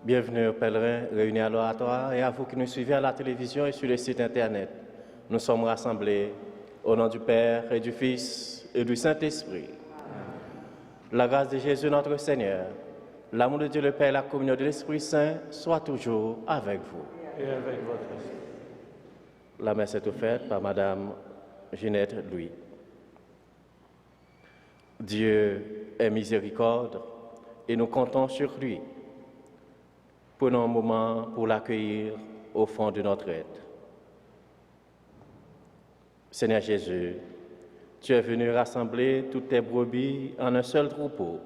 Bienvenue aux pèlerins réunis à l'oratoire et à vous qui nous suivez à la télévision et sur le site internet. Nous sommes rassemblés au nom du Père et du Fils et du Saint-Esprit. La grâce de Jésus notre Seigneur, l'amour de Dieu le Père et la communion de l'Esprit Saint soient toujours avec vous. Et avec votre esprit. La messe est offerte par Madame Ginette Louis. Dieu est miséricorde et nous comptons sur lui. Prenons un moment pour l'accueillir au fond de notre être. Seigneur Jésus, tu es venu rassembler toutes tes brebis en un seul troupeau.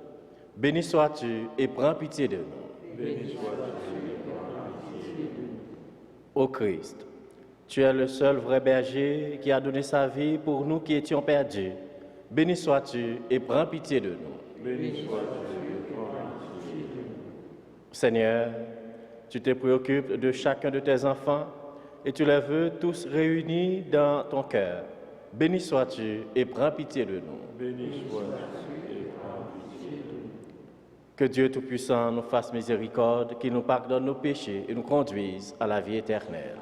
Béni sois-tu et prends pitié de nous. Béni sois-tu et prends pitié de nous. Ô Christ, tu es le seul vrai berger qui a donné sa vie pour nous qui étions perdus. Béni sois-tu et prends pitié de nous. Béni sois-tu et prends pitié de nous. Seigneur, tu te préoccupes de chacun de tes enfants et tu les veux tous réunis dans ton cœur. Béni sois-tu et prends pitié de nous. Béni sois-tu et prends pitié de nous. Que Dieu Tout-Puissant nous fasse miséricorde, qu'il nous pardonne nos péchés et nous conduise à la vie éternelle.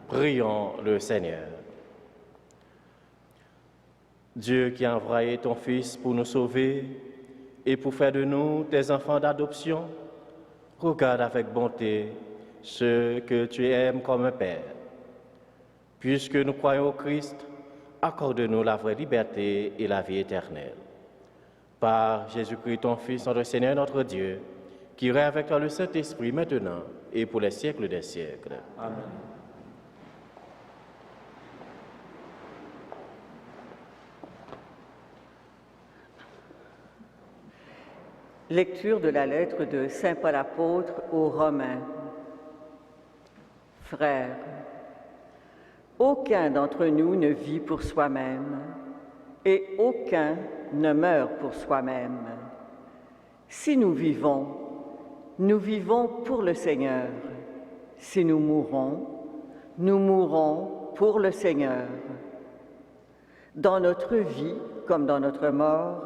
Prions le Seigneur. Dieu qui a envoyé ton Fils pour nous sauver et pour faire de nous tes enfants d'adoption, regarde avec bonté ceux que tu aimes comme un Père. Puisque nous croyons au Christ, accorde-nous la vraie liberté et la vie éternelle. Par Jésus-Christ, ton Fils, notre Seigneur, notre Dieu, qui règne avec toi le Saint-Esprit maintenant et pour les siècles des siècles. Amen. Lecture de la lettre de Saint Paul apôtre aux Romains. Frères, aucun d'entre nous ne vit pour soi-même et aucun ne meurt pour soi-même. Si nous vivons pour le Seigneur. Si nous mourons pour le Seigneur. Dans notre vie comme dans notre mort,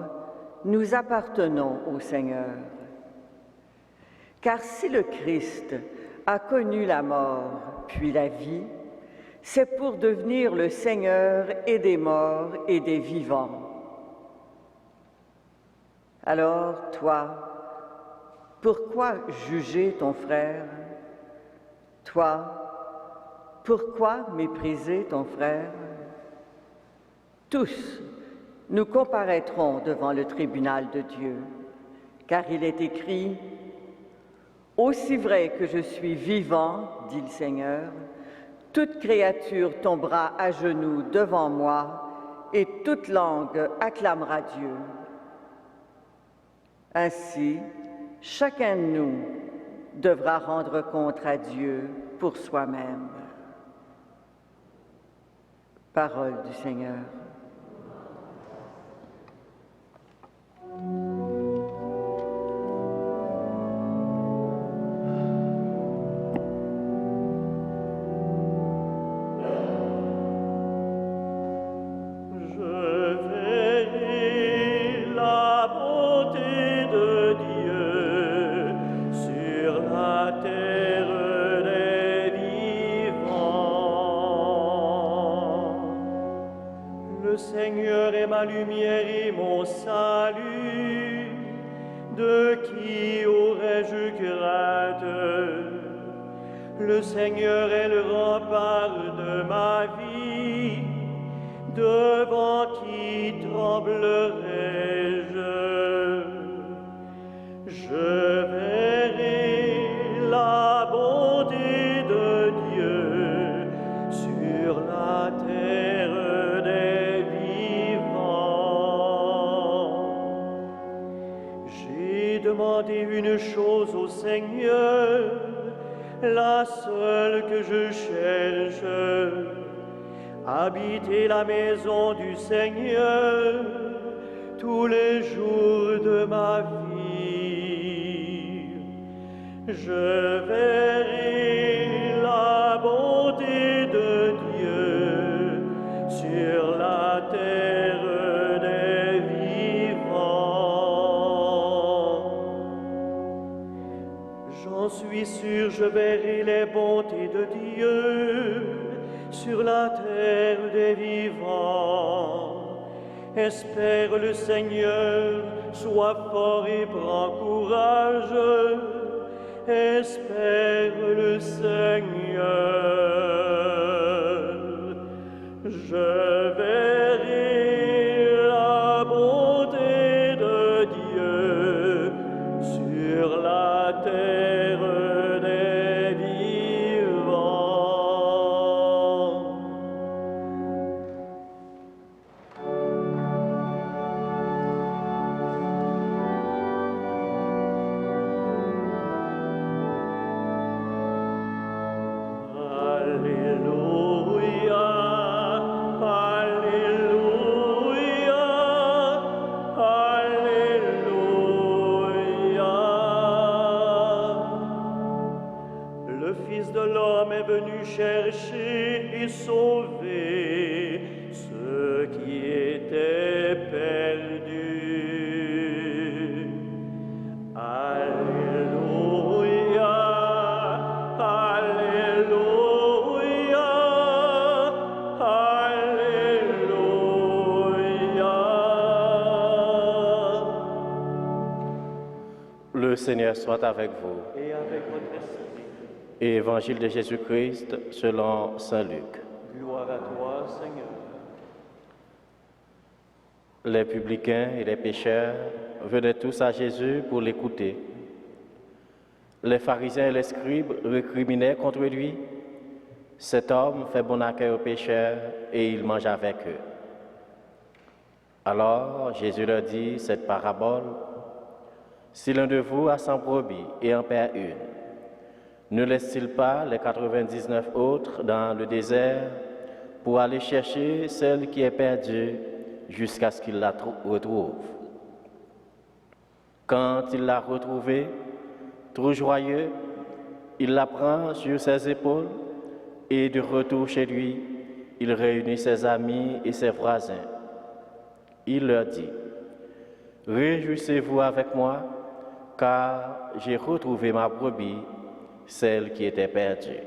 nous appartenons au Seigneur. Car si le Christ a connu la mort puis la vie, c'est pour devenir le Seigneur et des morts et des vivants. Alors, toi, pourquoi juger ton frère? Toi, pourquoi mépriser ton frère? Tous, nous comparaîtrons devant le tribunal de Dieu, car il est écrit « Aussi vrai que je suis vivant, dit le Seigneur, toute créature tombera à genoux devant moi et toute langue acclamera Dieu. » Ainsi, chacun de nous devra rendre compte à Dieu pour soi-même. Parole du Seigneur. Ma lumière et mon salut, de qui aurais-je crainte? Le Seigneur est le rempart de ma vie, devant qui tremblerai-je? Je verrai la bonté de Dieu sur la terre des demander une chose au Seigneur, la seule que je cherche, habiter la maison du Seigneur tous les jours de ma vie. Je verrai la bonté de Dieu sur la terre des vivants. je verrai les bontés de Dieu sur la terre des vivants. Espère le Seigneur, sois fort et prends courage. Espère le Seigneur. Je verrai la bonté de Dieu sur la terre des vivants. Alléluia, Alléluia, Alléluia. Le Fils de l'homme est venu chercher et sauver ceux qui étaient perdus. Alléluia, Alléluia, Alléluia. Le Seigneur soit avec vous. Et avec votre esprit, Évangile de Jésus-Christ selon saint Luc. gloire à toi, Seigneur. Les publicains et les pécheurs venaient tous à Jésus pour l'écouter. Les pharisiens et les scribes récriminaient contre lui. Cet homme fait bon accueil aux pécheurs et il mange avec eux. Alors Jésus leur dit cette parabole. Si l'un de vous a 100 brebis et en perd une, ne laisse-t-il pas les 99 autres dans le désert pour aller chercher celle qui est perdue jusqu'à ce qu'il la retrouve? Quand il l'a retrouvée, trop joyeux, il la prend sur ses épaules et de retour chez lui, il réunit ses amis et ses voisins. Il leur dit, « Réjouissez-vous avec moi, car j'ai retrouvé ma brebis, celle qui était perdue. »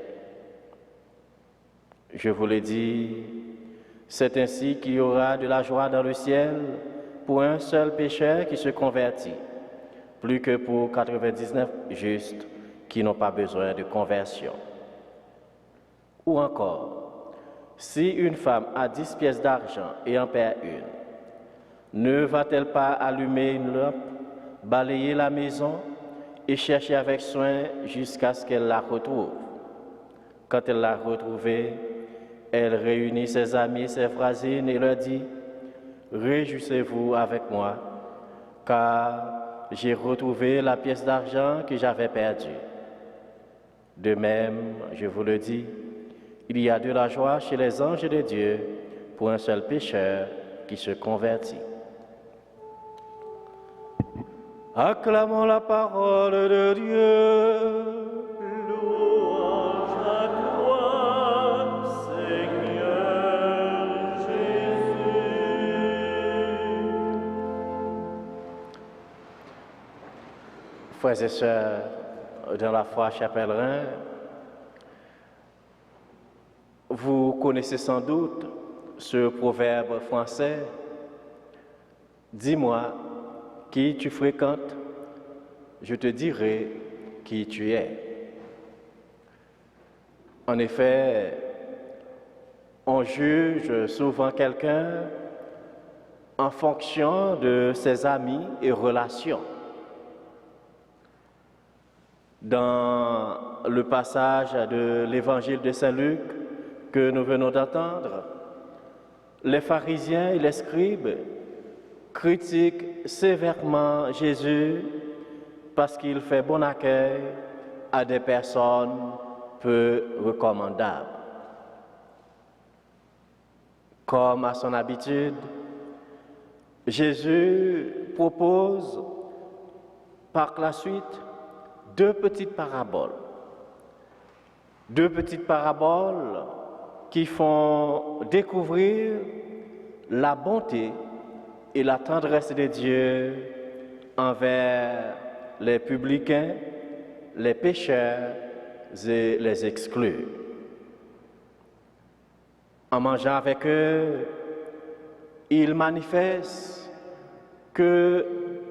Je vous le dis, c'est ainsi qu'il y aura de la joie dans le ciel pour un seul pécheur qui se convertit, plus que pour 99 justes qui n'ont pas besoin de conversion. Ou encore, si une femme a 10 pièces d'argent et en perd une, ne va-t-elle pas allumer une lampe, balayer la maison et chercher avec soin jusqu'à ce qu'elle la retrouve? Quand elle l'a retrouvée, elle réunit ses amis et ses voisines et leur dit, « Réjouissez-vous avec moi, car j'ai retrouvé la pièce d'argent que j'avais perdue. » De même, je vous le dis, il y a de la joie chez les anges de Dieu pour un seul pécheur qui se convertit. Acclamons la parole de Dieu. Louange à toi, Seigneur Jésus. Frères et sœurs, dans la foi, chers pèlerins, vous connaissez sans doute ce proverbe français. Dis-moi qui tu fréquentes, je te dirai qui tu es. En effet, on juge souvent quelqu'un en fonction de ses amis et relations. Dans le passage de l'évangile de Saint Luc que nous venons d'entendre, les pharisiens et les scribes critiquent sévèrement Jésus parce qu'il fait bon accueil à des personnes peu recommandables. Comme à son habitude, Jésus propose par la suite deux petites paraboles qui font découvrir la bonté et la tendresse de Dieu envers les publicains, les pécheurs, et les exclus. En mangeant avec eux, il manifeste que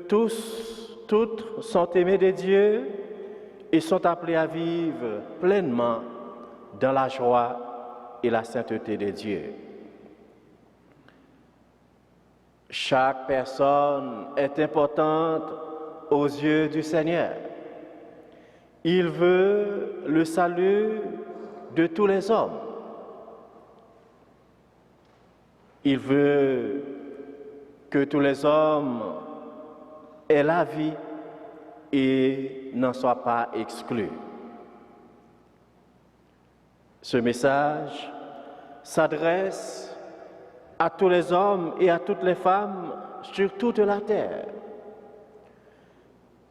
toutes sont aimés de Dieu et sont appelés à vivre pleinement dans la joie et la sainteté de Dieu. Chaque personne est importante aux yeux du Seigneur. Il veut le salut de tous les hommes. Il veut que tous les hommes aient la vie et n'en soient pas exclus. Ce message s'adresse à tous les hommes et à toutes les femmes sur toute la terre.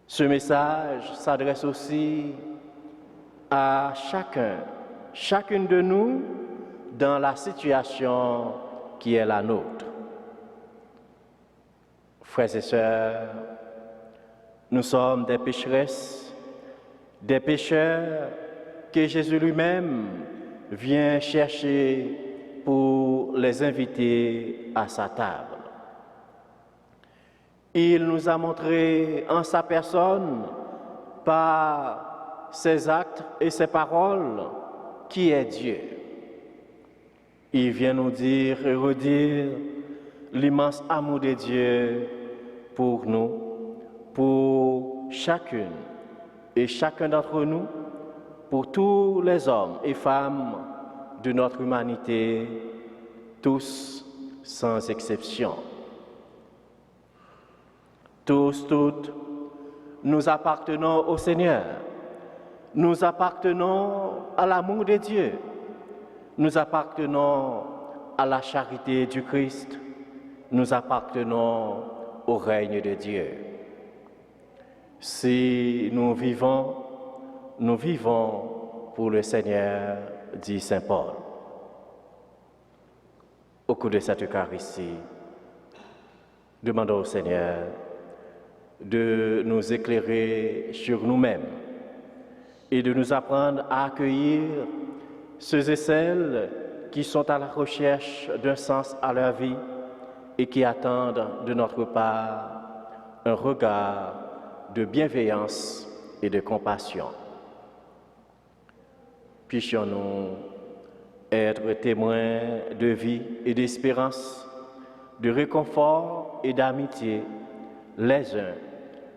Ce message s'adresse aussi à chacune de nous dans la situation qui est la nôtre. Frères et sœurs, nous sommes des pécheresses, des pécheurs que Jésus lui-même vient chercher pour les inviter à sa table. Il nous a montré en sa personne, par ses actes et ses paroles, qui est Dieu. Il vient nous dire et redire l'immense amour de Dieu pour nous, pour chacune et chacun d'entre nous, pour tous les hommes et femmes de notre humanité, tous sans exception. Tous, toutes, nous appartenons au Seigneur. Nous appartenons à l'amour de Dieu. Nous appartenons à la charité du Christ. Nous appartenons au règne de Dieu. Si nous vivons pour le Seigneur, dit saint Paul. Au cours de cette Eucharistie, demandons au Seigneur de nous éclairer sur nous-mêmes et de nous apprendre à accueillir ceux et celles qui sont à la recherche d'un sens à leur vie et qui attendent de notre part un regard de bienveillance et de compassion. Puissions-nous être témoins de vie et d'espérance, de réconfort et d'amitié les uns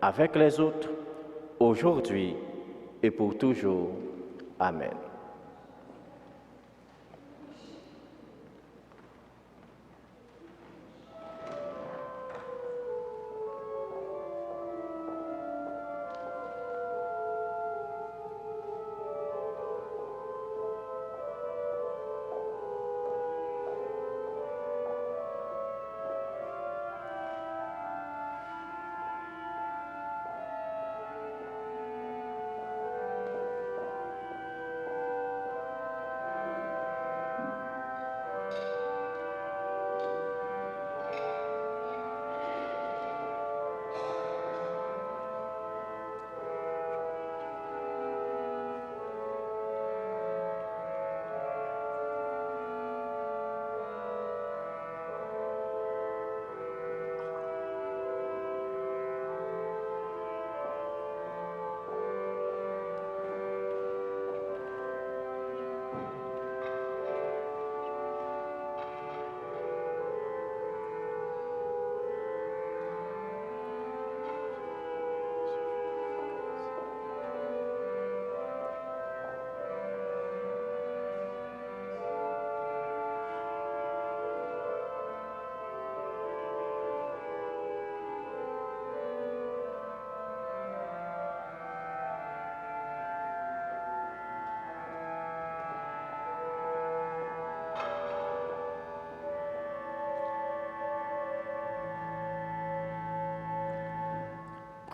avec les autres, aujourd'hui et pour toujours. Amen.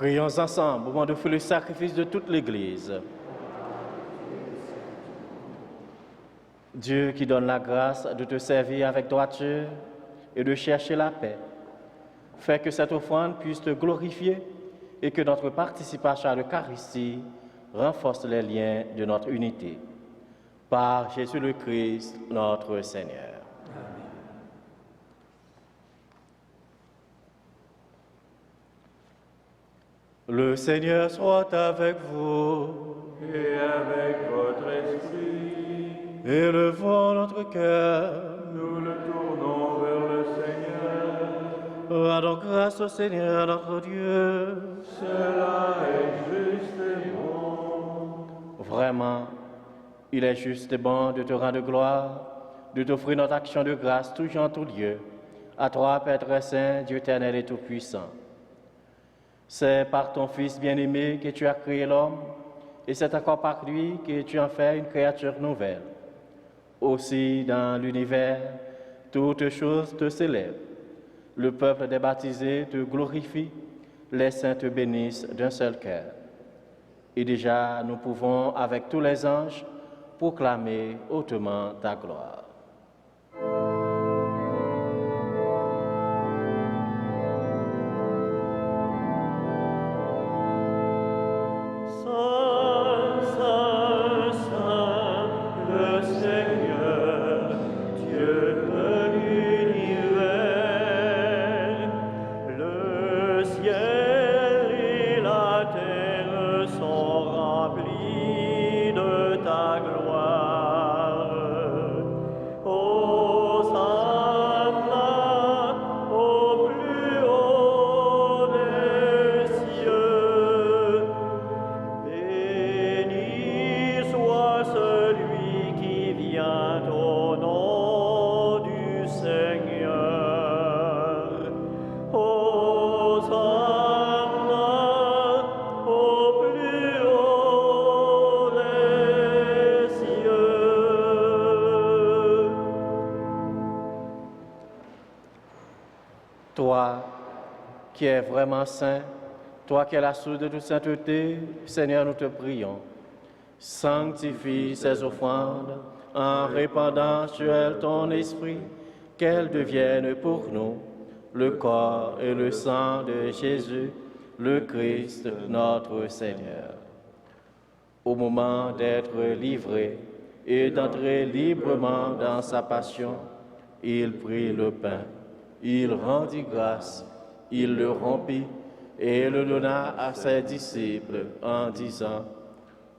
Prions ensemble au moment d'offrir le sacrifice de toute l'Église. Dieu qui donne la grâce de te servir avec droiture et de chercher la paix, fais que cette offrande puisse te glorifier et que notre participation à l'Eucharistie renforce les liens de notre unité. Par Jésus le Christ, notre Seigneur. Le Seigneur soit avec vous. Et avec votre esprit, Élevons notre cœur. nous le tournons vers le Seigneur. Rendons grâce au Seigneur notre Dieu. Cela est juste et bon. Vraiment, il est juste et bon de te rendre gloire, de t'offrir notre action de grâce toujours en tout lieu, à toi, Père très saint, Dieu éternel et tout-puissant. C'est par ton Fils bien-aimé que tu as créé l'homme, et c'est encore par lui que tu en fais une créature nouvelle. Aussi, dans l'univers, toutes choses te célèbrent. Le peuple des baptisés te glorifie, les saints te bénissent d'un seul cœur. Et déjà, nous pouvons, avec tous les anges, proclamer hautement ta gloire. Toi qui es vraiment saint, toi qui es la source de toute sainteté, Seigneur, nous te prions. Sanctifie ces offrandes en répandant sur elles ton esprit, qu'elles deviennent pour nous le corps et le sang de Jésus, le Christ, notre Seigneur. Au moment d'être livré et d'entrer librement dans sa passion, il prit le pain, il rendit grâce, il le rompit et le donna à ses disciples en disant: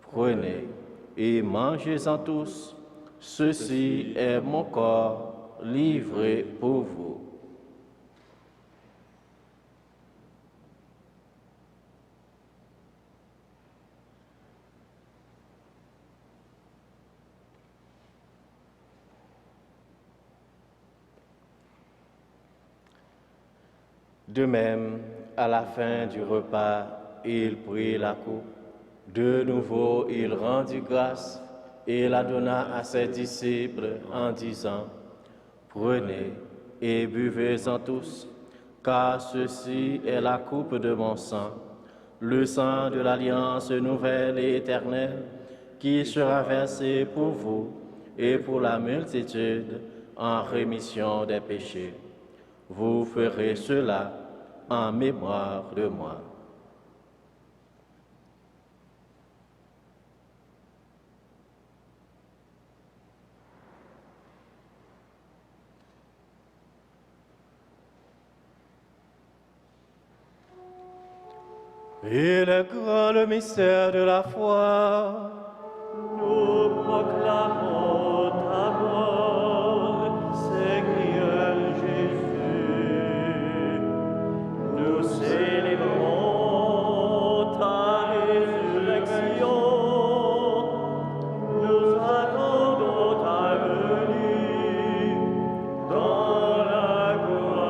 Prenez et mangez-en tous, ceci est mon corps livré pour vous. De même, à la fin du repas, il prit la coupe. De nouveau, il rendit grâce et la donna à ses disciples en disant: Prenez et buvez-en tous, car ceci est la coupe de mon sang, le sang de l'alliance nouvelle et éternelle, qui sera versé pour vous et pour la multitude en rémission des péchés. Vous ferez cela en mémoire de moi. Il est grand le mystère de la foi. Nous proclamons ta mort, Seigneur Jésus. Nous célébrons ta résurrection. Nous attendons ta venue dans la gloire.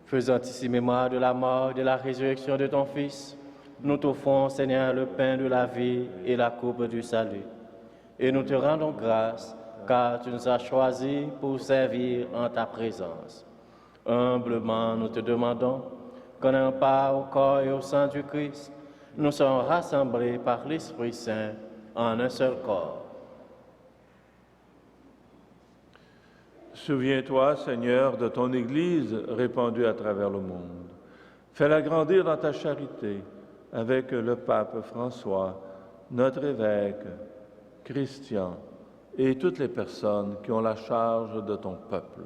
Faisant ici mémoire de la mort et de la résurrection de ton Fils, nous t'offrons, Seigneur, le pain de la vie et la coupe du salut. Et nous te rendons grâce, car tu nous as choisis pour servir en ta présence. Humblement, nous te demandons qu'en ayant part au corps et au sang du Christ, nous soyons rassemblés par l'Esprit Saint en un seul corps. Souviens-toi, Seigneur, de ton Église répandue à travers le monde. Fais-la grandir dans ta charité avec le pape François, notre évêque, Christian et toutes les personnes qui ont la charge de ton peuple.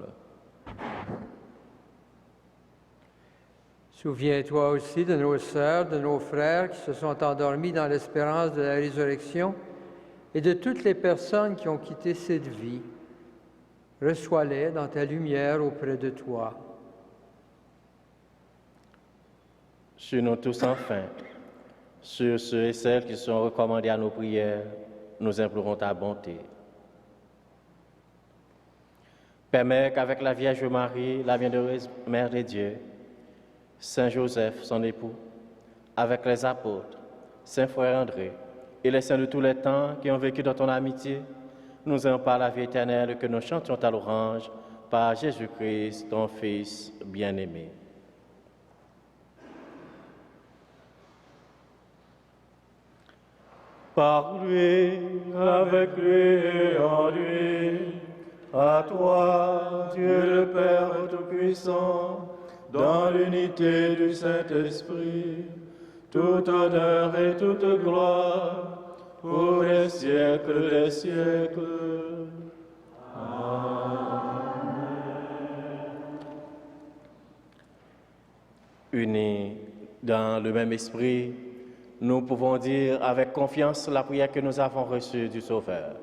Souviens-toi aussi de nos sœurs, de nos frères qui se sont endormis dans l'espérance de la résurrection et de toutes les personnes qui ont quitté cette vie. Reçois-les dans ta lumière auprès de toi. Sur nous tous enfin, sur ceux et celles qui sont recommandés à nos prières, nous implorons ta bonté. Permets qu'avec la Vierge Marie, la bienheureuse Mère de Dieu, Saint Joseph, son époux, avec les apôtres, Saint Frère André et les saints de tous les temps qui ont vécu dans ton amitié, nous ayons par la vie éternelle que nous chantions ta louange par Jésus-Christ, ton Fils bien-aimé. Par lui, avec lui et en lui, à toi, Dieu le Père Tout-Puissant, dans l'unité du Saint-Esprit, tout honneur et toute gloire, pour les siècles des siècles. Amen. Unis dans le même esprit, nous pouvons dire avec confiance la prière que nous avons reçue du Sauveur.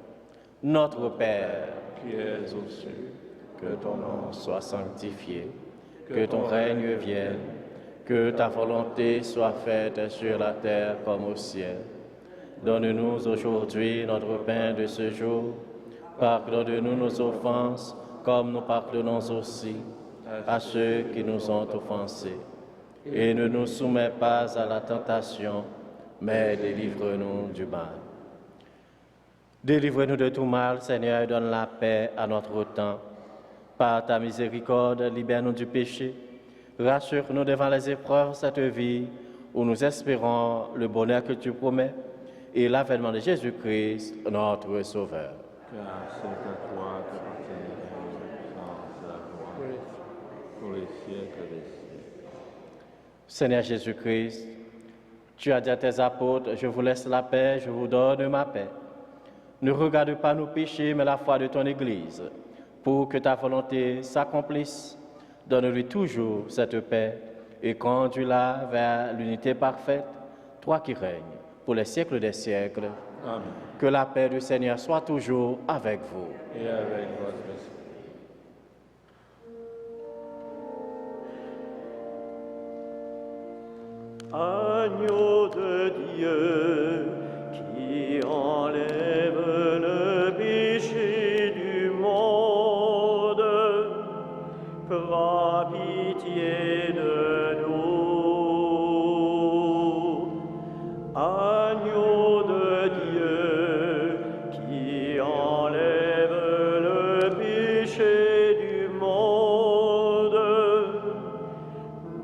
Notre Père, qui es aux cieux, que ton nom soit sanctifié, que ton règne vienne, que ta volonté soit faite sur la terre comme au ciel. Donne-nous aujourd'hui notre pain de ce jour. Pardonne-nous nos offenses, comme nous pardonnons aussi à ceux qui nous ont offensés. Et ne nous soumets pas à la tentation, mais délivre-nous du mal. Délivre-nous de tout mal, Seigneur, et donne la paix à notre temps. Par ta miséricorde, libère-nous du péché. Rassure-nous devant les épreuves de cette vie, où nous espérons le bonheur que tu promets et l'avènement de Jésus-Christ, notre Sauveur. Car c'est à toi qu'appartient la puissance et la gloire pour les siècles des siècles. Seigneur Jésus-Christ, tu as dit à tes apôtres, je vous laisse la paix, je vous donne ma paix. Ne regarde pas nos péchés, mais la foi de ton Église, pour que ta volonté s'accomplisse. Donne-lui toujours cette paix et conduis-la vers l'unité parfaite, toi qui règnes pour les siècles des siècles. Amen. Que la paix du Seigneur soit toujours avec vous. Et avec votre esprit. Agneau de Dieu, qui enlève le péché du monde, prends pitié de nous. Agneau de Dieu, qui enlève le péché du monde,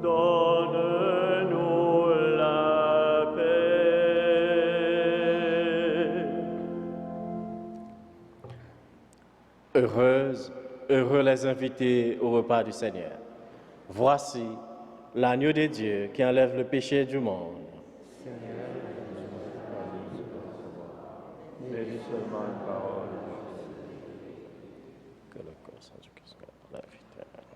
donne-nous la paix. Heureux les invités au repas du Seigneur. Voici l'agneau de Dieu qui enlève le péché du monde. Mais dis seulement une parole. Que le corps sans du Christ soit la vie éternelle.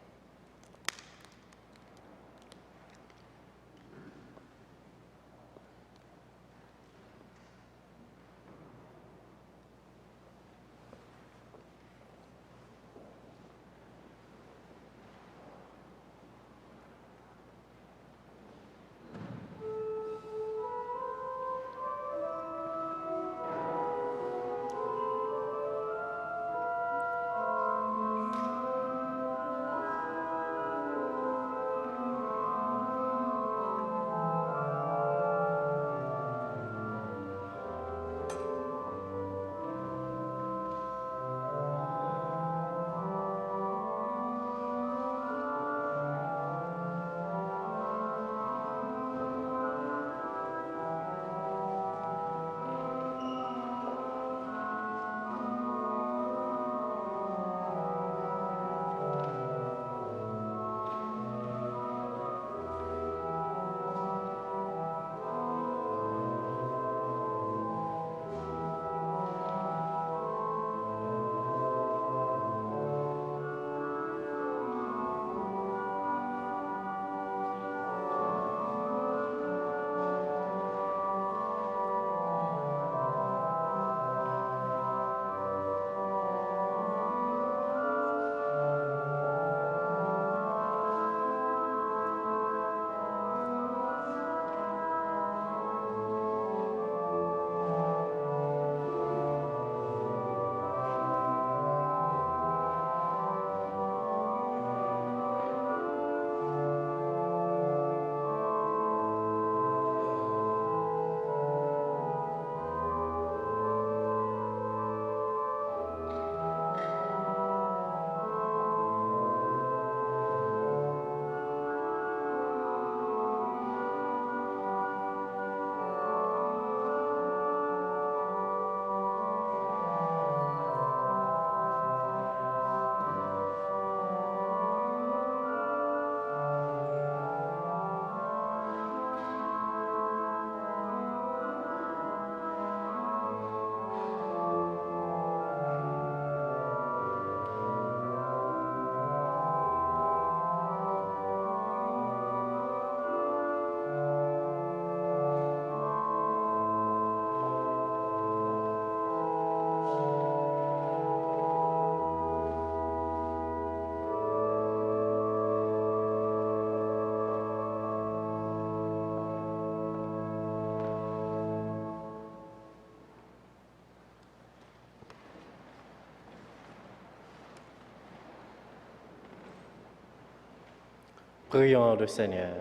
Prions le Seigneur.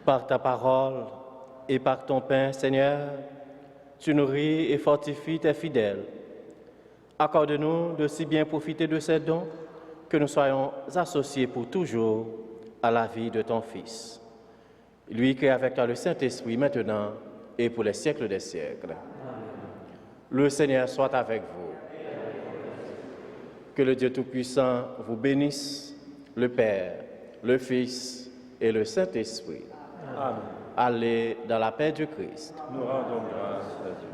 Par ta parole et par ton pain, Seigneur, tu nourris et fortifies tes fidèles. Accorde-nous de si bien profiter de ces dons que nous soyons associés pour toujours à la vie de ton Fils. Lui qui est avec toi le Saint-Esprit maintenant et pour les siècles des siècles. Le Seigneur soit avec vous. Que le Dieu Tout-Puissant vous bénisse, le Père, le Fils et le Saint-Esprit. Amen. Allez dans la paix du Christ. Nous rendons grâce à Dieu.